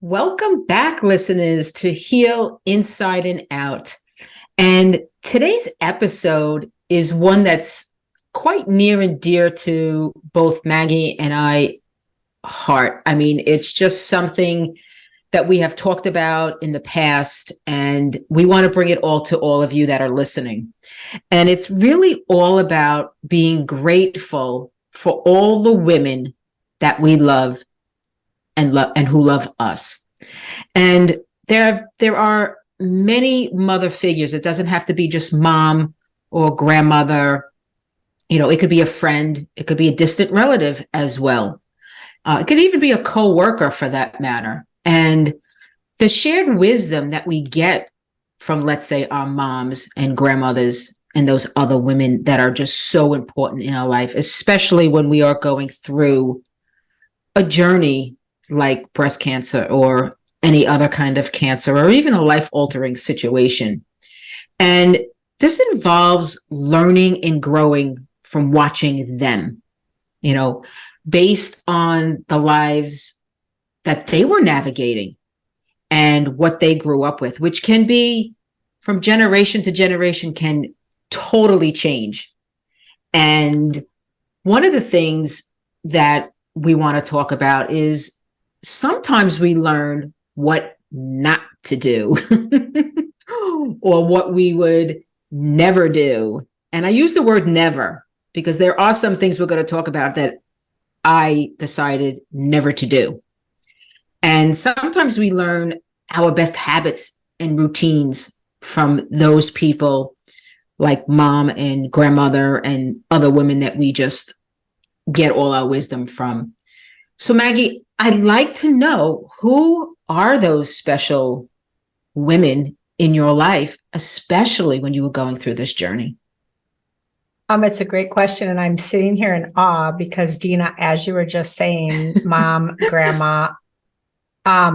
Welcome back, listeners, to Heal Inside and Out. And today's episode is one that's quite near and dear to both Maggie and I heart. I mean, it's just something that we have talked about in the past, and we want to bring it all to all of you that are listening. And it's really all about being grateful for all the women that we love and who love us. And there are many mother figures. It doesn't have to be just mom or grandmother. You know, it could be a friend. It could be a distant relative as well. It could even be a co-worker for that matter. And the shared wisdom that we get from, let's say, our moms and grandmothers and those other women that are just so important in our life, especially when we are going through a journey like breast cancer or any other kind of cancer, or even a life-altering situation. And this involves learning and growing from watching them, you know, based on the lives that they were navigating and what they grew up with, which can be from generation to generation, can totally change. And one of the things that we want to talk about is sometimes we learn what not to do or what we would never do. And I use the word never because there are some things we're going to talk about that I decided never to do. And sometimes we learn our best habits and routines from those people like mom and grandmother and other women that we just get all our wisdom from. So Maggie, I'd like to know, who are those special women in your life, especially when you were going through this journey? It's a great question. And I'm sitting here in awe because Dina, as you were just saying, mom, grandma, a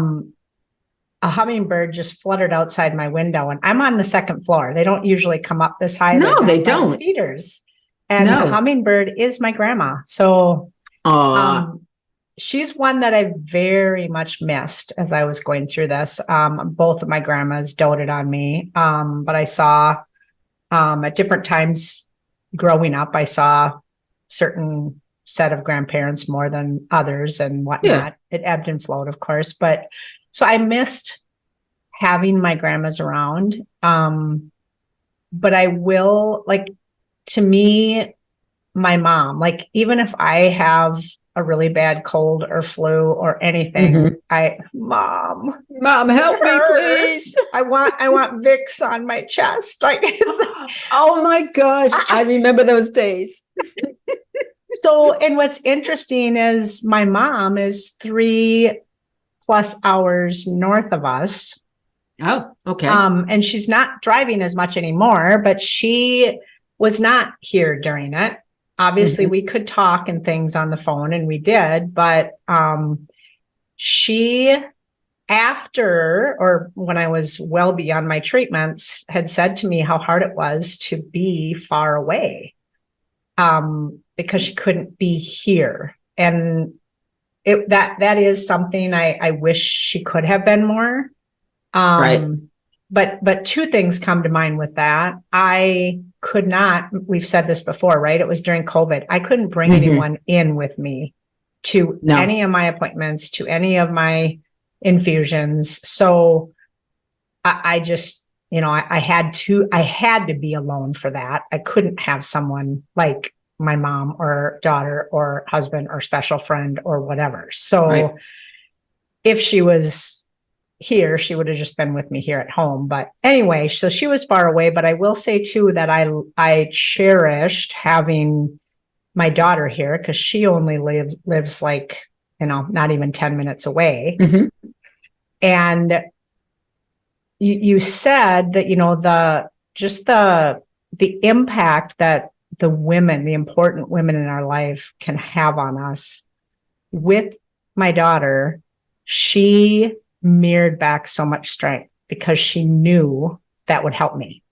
hummingbird just fluttered outside my window and I'm on the second floor. They don't usually come up this high. No, they don't. Feeders. And the hummingbird is my grandma. So, she's one that I very much missed as I was going through this. Both of my grandmas doted on me. But I saw, at different times growing up, I saw certain set of grandparents more than others and whatnot. Yeah. It ebbed and flowed, of course. But so I missed having my grandmas around. But I will, like, to me, my mom, like, even if I have a really bad cold or flu or anything, mom, help me, please. I want Vicks on my chest. Like, oh my gosh, I remember those days. So, and what's interesting is my mom is 3+ hours north of us. Oh, okay. And she's not driving as much anymore, but she was not here during it. Obviously, we could talk and things on the phone, and we did, but she, after, or when I was well beyond my treatments, had said to me how hard it was to be far away because she couldn't be here. And that is something I wish she could have been more. Right. But two things come to mind with that. I could not, we've said this before, right? It was during COVID. I couldn't bring anyone in with me to any of my appointments, to any of my infusions. So I just, I had to be alone for that. I couldn't have someone like my mom or daughter or husband or special friend or whatever. So if she was here, she would have just been with me here at home. But anyway, so she was far away, but I will say too that I cherished having my daughter here because she only lives like, not even 10 minutes away. And you said that, the impact that the women, the important women in our life can have on us. With my daughter, she mirrored back so much strength because she knew that would help me.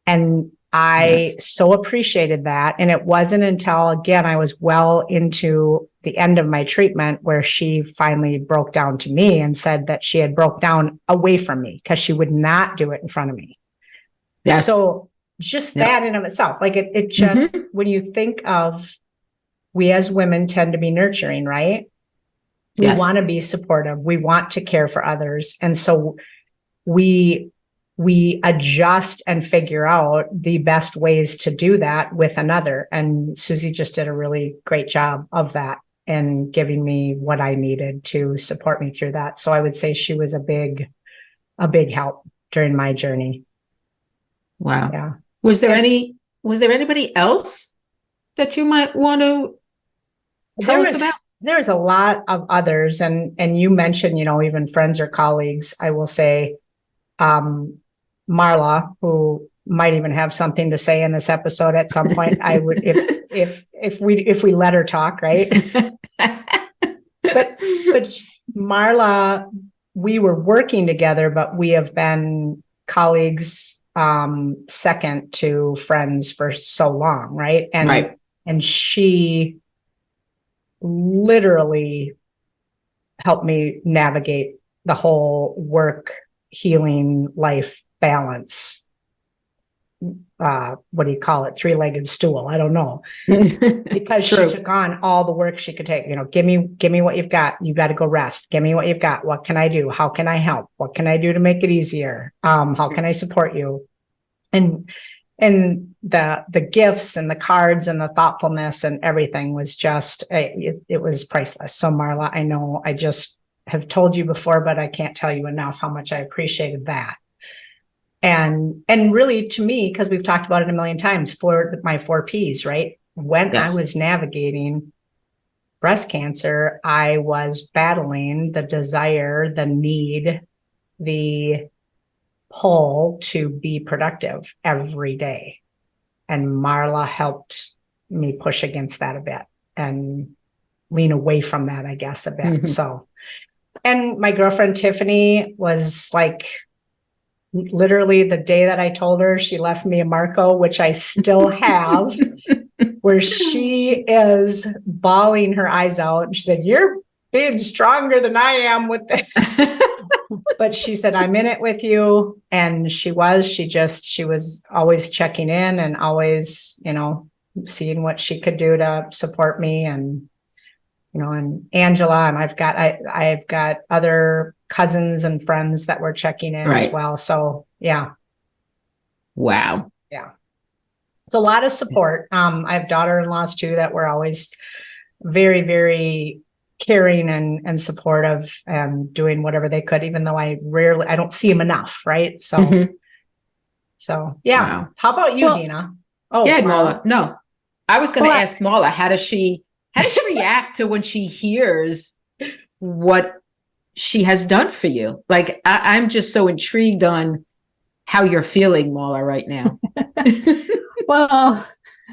And I so appreciated that. And it wasn't until, again, I was well into the end of my treatment where she finally broke down to me and said that she had broke down away from me because she would not do it in front of me. Yes. So just that in of itself, like it just, when you think of, we as women tend to be nurturing, right? We want to be supportive. We want to care for others. And so we adjust and figure out the best ways to do that with another. And Susie just did a really great job of that and giving me what I needed to support me through that. So I would say she was a big help during my journey. Wow. Yeah. Was there anybody else that you might want to tell us about? There's a lot of others. And you mentioned, even friends or colleagues. I will say, Marla, who might even have something to say in this episode at some point. I would, if we let her talk, right? but Marla, we were working together, but we have been colleagues, second to friends for so long, right? And she literally helped me navigate the whole work, healing, life balance. What do you call it? Three-legged stool. I don't know. Because she took on all the work she could take. Give me what you've got. You got to go rest. Give me what you've got. What can I do? How can I help? What can I do to make it easier? How can I support you? And the gifts and the cards and the thoughtfulness and everything was just, it was priceless. So Marla, I know I just have told you before, but I can't tell you enough how much I appreciated that. And really to me, because we've talked about it a million times, for my 4 Ps, right? When I was navigating breast cancer, I was battling the desire, the need, the pull to be productive every day. And Marla helped me push against that a bit and lean away from that, I guess, a bit. So, and my girlfriend Tiffany was like, literally the day that I told her, she left me a Marco, which I still have, where she is bawling her eyes out. And she said, "You're being stronger than I am with this." But she said, "I'm in it with you." And she was always checking in and always, seeing what she could do to support me. And, and Angela, and I've got other cousins and friends that were checking in as well. So yeah. Wow. Yeah. It's a lot of support. I have daughter-in-laws too, that were always very, very caring and supportive and doing whatever they could, even though I don't see them enough. Right. So, yeah. Wow. How about you, Dina? Oh, yeah, Marla. No, I was going to ask Marla, how does she react to when she hears what she has done for you? Like, I'm just so intrigued on how you're feeling, Marla, right now. Well,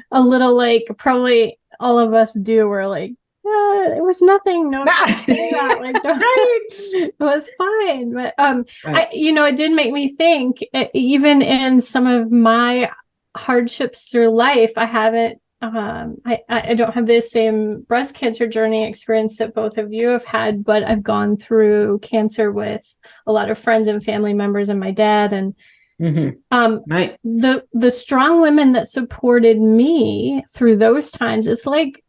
a little like probably all of us do. We're like, it was nothing. No, like, it was fine. But it did make me think. Even in some of my hardships through life, I haven't. I don't have the same breast cancer journey experience that both of you have had, but I've gone through cancer with a lot of friends and family members and my dad. And the strong women that supported me through those times, it's like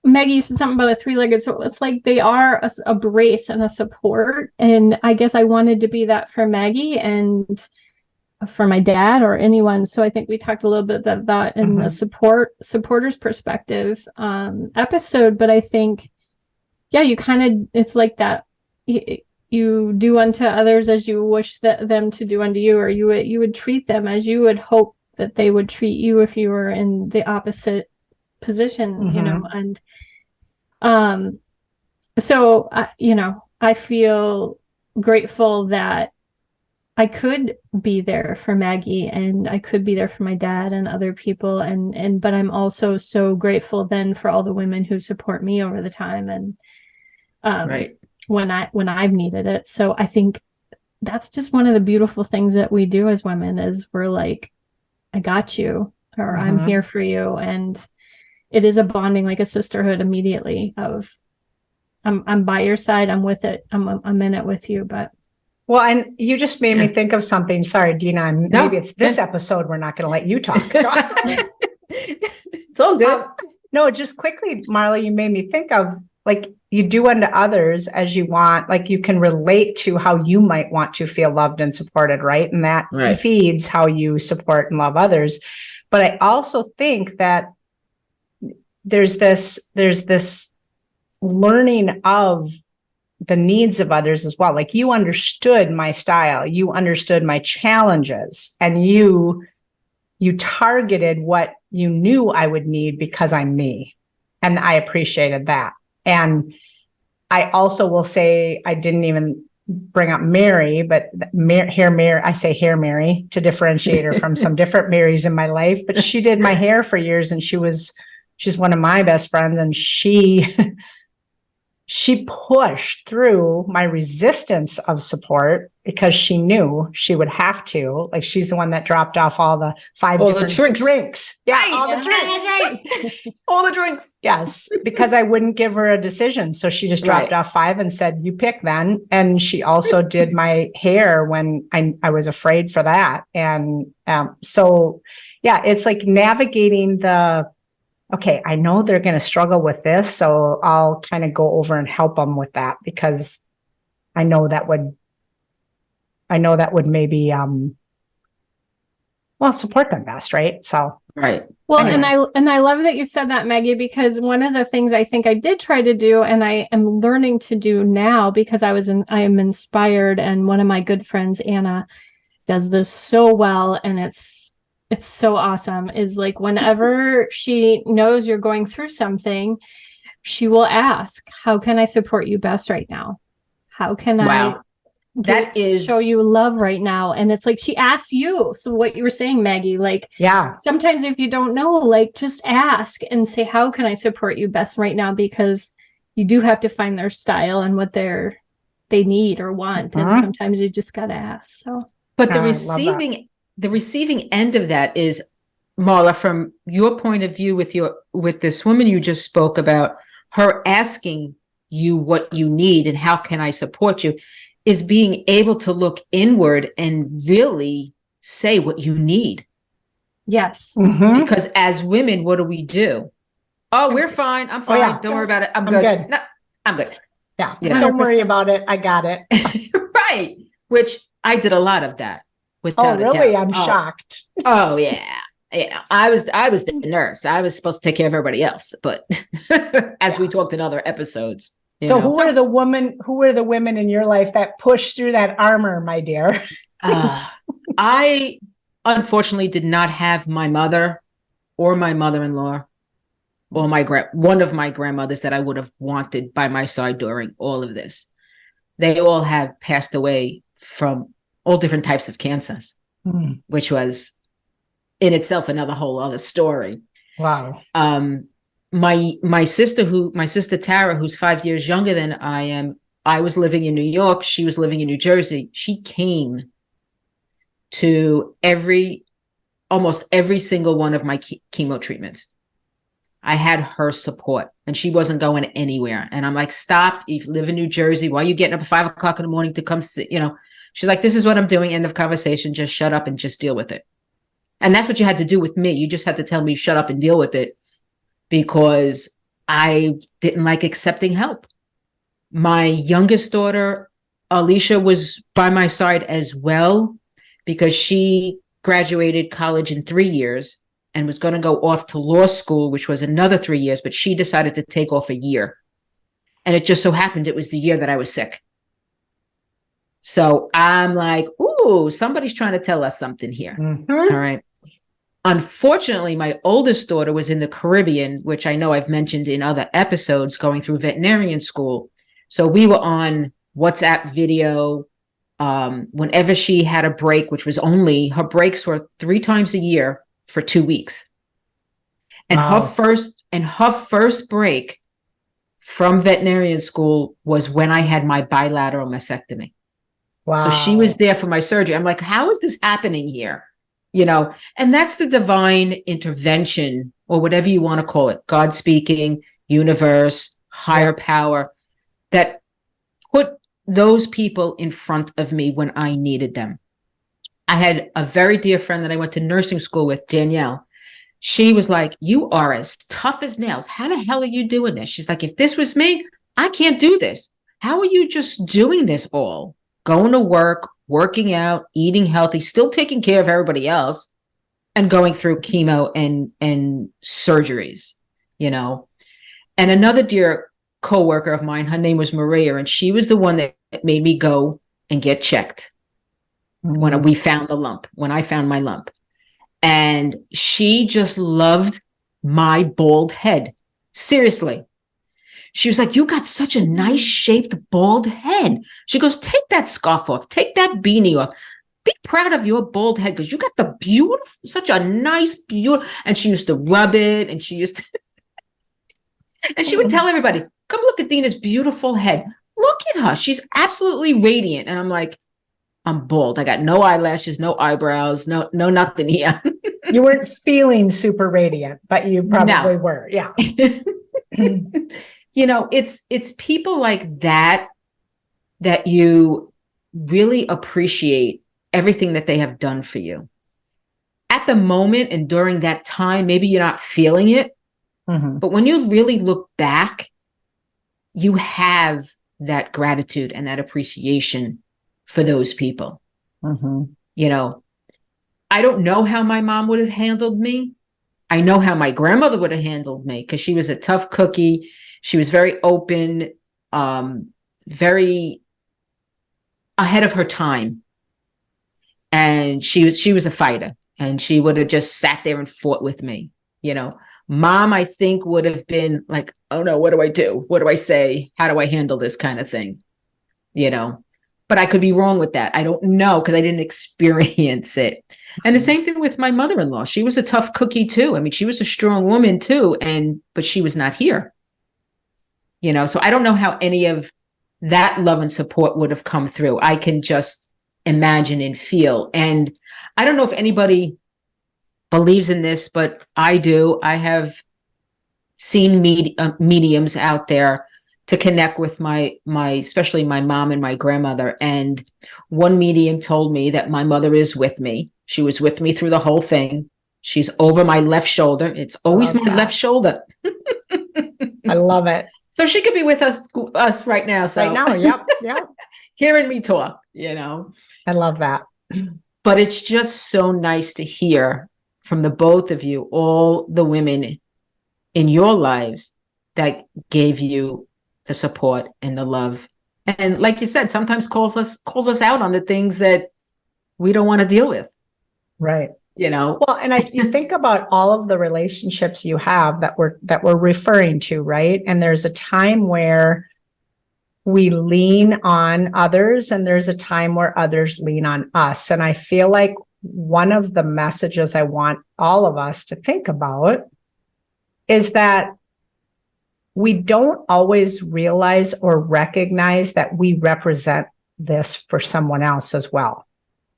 Maggie, you said something about a three-legged stool. It's like they are a brace and a support. And I guess I wanted to be that for Maggie and for my dad or anyone. So I think we talked a little bit about that in the supporters perspective episode. But I think, you kind of, it's like that. You do unto others as you wish them to do unto you, or you would treat them as you would hope that they would treat you if you were in the opposite position, and so I feel grateful that I could be there for Maggie and I could be there for my dad and other people, but I'm also so grateful then for all the women who support me over the time and when I've needed it. So I think that's just one of the beautiful things that we do as women is we're like, I got you, or I'm here for you. And it is a bonding, like a sisterhood immediately of I'm by your side. I'm with it. I'm in it with you. But well, and you just made me think of something. Sorry, Dina. And No. maybe it's this episode. We're not going to let you talk. It's all good. No, just quickly, Marla, you made me think of like you do unto others as you want. Like you can relate to how you might want to feel loved and supported, right? And that feeds how you support and love others. But I also think that there's this learning of the needs of others as well. Like you understood my style, you understood my challenges, and you targeted what you knew I would need because I'm me. And I appreciated that. And I also will say, I didn't even bring up Mary, but I say hair Mary to differentiate her from some different Marys in my life, but she did my hair for years and she's one of my best friends. And she pushed through my resistance of support because she knew she would have to. Like she's the one that dropped off all the different drinks. Yeah, right. All the drinks. Right. All the drinks. Yes, because I wouldn't give her a decision. So she just dropped off 5 and said, you pick then. And she also did my hair when I was afraid for that. And so, yeah, it's like navigating okay, I know they're going to struggle with this, so I'll kind of go over and help them with that because I know that would maybe, support them best, right? So, right. Well, anyway. and I love that you said that, Maggie, because one of the things I think I did try to do, and I am learning to do now because I am inspired, and one of my good friends, Anna, does this so well, and it's so awesome, is like whenever she knows you're going through something, she will ask, how can I support you best right now? How can I show you love right now? And it's like she asks you. So what you were saying, Maggie, like, yeah, sometimes if you don't know, like just ask and say, how can I support you best right now? Because you do have to find their style and what they need or want. And sometimes you just got to ask. So, but the receiving end of that is, Marla, from your point of view with this woman you just spoke about, her asking you what you need and how can I support you, is being able to look inward and really say what you need. Yes. Because as women, what do? Oh, we're fine. I'm fine. Don't worry about it. I'm good. No, I'm good. Yeah. Don't worry about it. I got it. Right. Which I did a lot of that. Oh, really? I'm shocked. Oh, yeah. I was the nurse. I was supposed to take care of everybody else, but as we talked in other episodes. Who were the women in your life that pushed through that armor, my dear? I unfortunately did not have my mother or my mother-in-law or one of my grandmothers that I would have wanted by my side during all of this. They all have passed away from all different types of cancers, which was in itself another whole other story. Wow. My sister Tara, who's 5 years younger than I am, I was living in New York. She was living in New Jersey. She came to almost every single one of my chemo treatments. I had her support and she wasn't going anywhere. And I'm like, stop. You live in New Jersey. Why are you getting up at 5 o'clock in the morning to come sit, She's like, this is what I'm doing. End of conversation. Just shut up and just deal with it. And that's what you had to do with me. You just had to tell me, shut up and deal with it, because I didn't like accepting help. My youngest daughter, Alicia, was by my side as well, because she graduated college in 3 years and was going to go off to law school, which was another 3 years, but she decided to take off a year. And it just so happened it was the year that I was sick. So I'm like, ooh, somebody's trying to tell us something here. All right. Unfortunately, my oldest daughter was in the Caribbean, which I know I've mentioned in other episodes, going through veterinarian school. So we were on WhatsApp video whenever she had a break, which was her breaks were 3 times a year for 2 weeks. And her first break from veterinarian school was when I had my bilateral mastectomy. Wow. So she was there for my surgery. I'm like, how is this happening here? and that's the divine intervention, or whatever you want to call it, God speaking, universe, higher power, that put those people in front of me when I needed them. I had a very dear friend that I went to nursing school with, Danielle. She was like, you are as tough as nails. How the hell are you doing this? She's like, if this was me, I can't do this. How are you just doing this all? Going to work, working out, eating healthy, still taking care of everybody else, and going through chemo and surgeries, And another dear coworker of mine, her name was Maria, and she was the one that made me go and get checked when we found the lump, when I found my lump. And she just loved my bald head. Seriously. She was like, you got such a nice shaped bald head. She goes, take that scarf off. Take that beanie off. Be proud of your bald head because you got the beautiful, such a nice, beautiful. And she used to rub it, and she used to, and she would tell everybody, come look at Dina's beautiful head. Look at her. She's absolutely radiant. And I'm like, I'm bald. I got no eyelashes, no eyebrows, no nothing here. You weren't feeling super radiant, but you probably were. Yeah. It's people like that you really appreciate everything that they have done for you. At the moment and during that time, maybe you're not feeling it, but when you really look back, you have that gratitude and that appreciation for those people. I don't know how my mom would have handled me. I know how my grandmother would have handled me because she was a tough cookie. She was very open, very ahead of her time. And she was a fighter, and she would have just sat there and fought with me. Mom, I think, would have been like, oh no, what do I do? What do I say? How do I handle this kind of thing? But I could be wrong with that. I don't know because I didn't experience it. And the same thing with my mother-in-law. She was a tough cookie too. I mean, she was a strong woman too, but she was not here. So I don't know how any of that love and support would have come through. I can just imagine and feel. And I don't know if anybody believes in this, but I do. I have seen mediums out there to connect with my especially my mom and my grandmother. And one medium told me that my mother is with me. She was with me through the whole thing. She's over my left shoulder. It's always my left shoulder. I love it. So she could be with us right now. So right now, yep. Hearing me talk, I love that. But it's just so nice to hear from the both of you, all the women in your lives that gave you the support and the love. And like you said, sometimes calls us out on the things that we don't want to deal with. Right. Well, and you think about all of the relationships you have that we're referring to, right? And there's a time where we lean on others, and there's a time where others lean on us. And I feel like one of the messages I want all of us to think about is that we don't always realize or recognize that we represent this for someone else as well.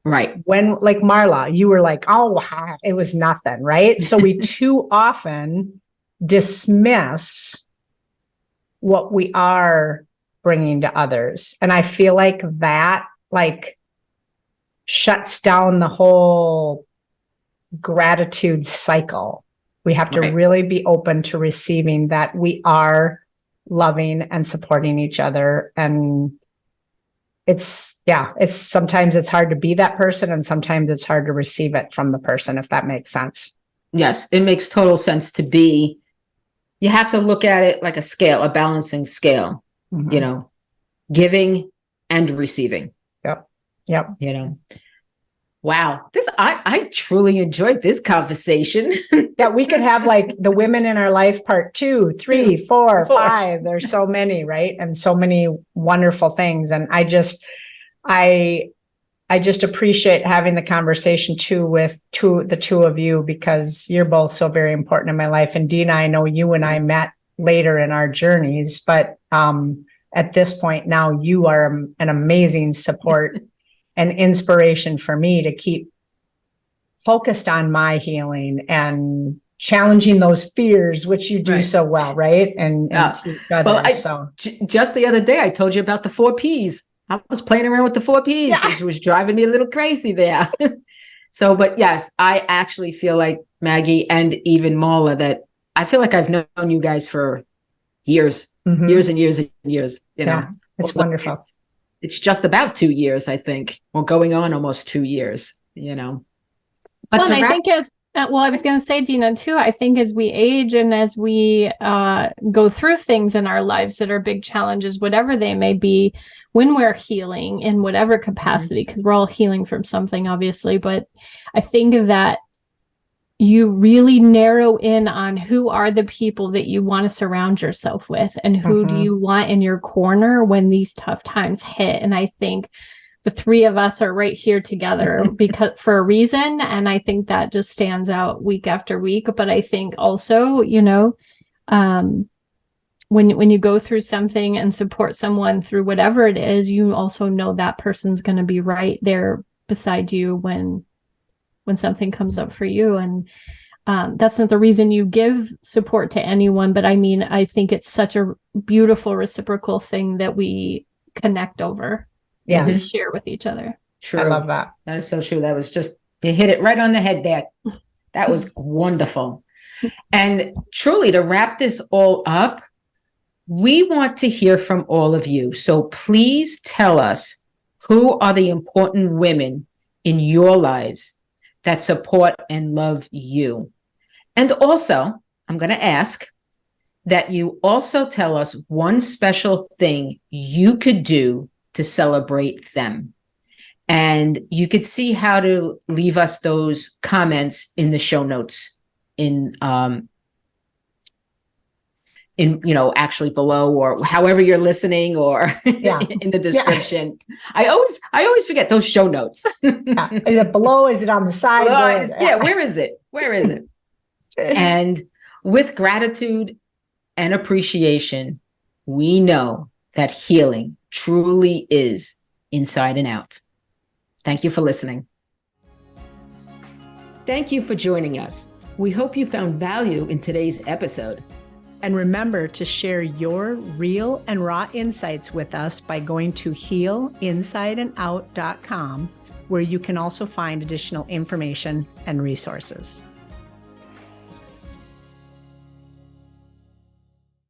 Right. When, like Marla, you were like, oh, it was nothing, right? So we too often dismiss what we are bringing to others. And I feel like that shuts down the whole gratitude cycle. We have to really be open to receiving that we are loving and supporting each other. And it's sometimes it's hard to be that person, and sometimes it's hard to receive it from the person, if that makes sense. Yes, it makes total sense to be. You have to look at it like a scale, a balancing scale, giving and receiving. Yep. Wow. I truly enjoyed this conversation. Yeah, we could have the women in our life part 2, 3, 4, 5. There's so many, right? And so many wonderful things. And I just appreciate having the conversation too with the two of you, because you're both so very important in my life. And Dina, I know you and I met later in our journeys, but at this point now you are an amazing support and inspiration for me to keep focused on my healing and challenging those fears, which you do so well, right? And to others. Just the other day, I told you about the 4 Ps. I was playing around with the 4 Ps. Yeah. It was driving me a little crazy there. So, but yes, I actually feel like Maggie and even Marla, that I feel like I've known you guys for years, years and years and years, you know. It's wonderful. It's just about 2 years, I think, or going on almost 2 years, you know. But well, I think I was going to say, Dina, too, I think as we age and as we go through things in our lives that are big challenges, whatever they may be, when we're healing in whatever capacity, because we're all healing from something, obviously, but I think that you really narrow in on who are the people that you want to surround yourself with and who do you want in your corner when these tough times hit. And I think the 3 of us are right here together because for a reason. And I think that just stands out week after week. But I think also, you know, when you go through something and support someone through whatever it is, you also know that person's going to be right there beside you when something comes up for you. And that's not the reason you give support to anyone. But I mean, I think it's such a beautiful reciprocal thing that we connect over. And share with each other. True. I love that. That is so true. That was just, you hit it right on the head there. That was wonderful. And truly, to wrap this all up, we want to hear from all of you. So please tell us, who are the important women in your lives that support and love you? And also, I'm going to ask that you also tell us one special thing you could do to celebrate them. And you could see how to leave us those comments in the show notes in you know, actually below, or however you're listening, or in the description. I always forget those show notes. Is it below? Is it on the side? Where is it? Where is it? And with gratitude and appreciation, we know that healing truly is inside and out. Thank you for listening. Thank you for joining us. We hope you found value in today's episode. And remember to share your real and raw insights with us by going to healinsideandout.com, where you can also find additional information and resources.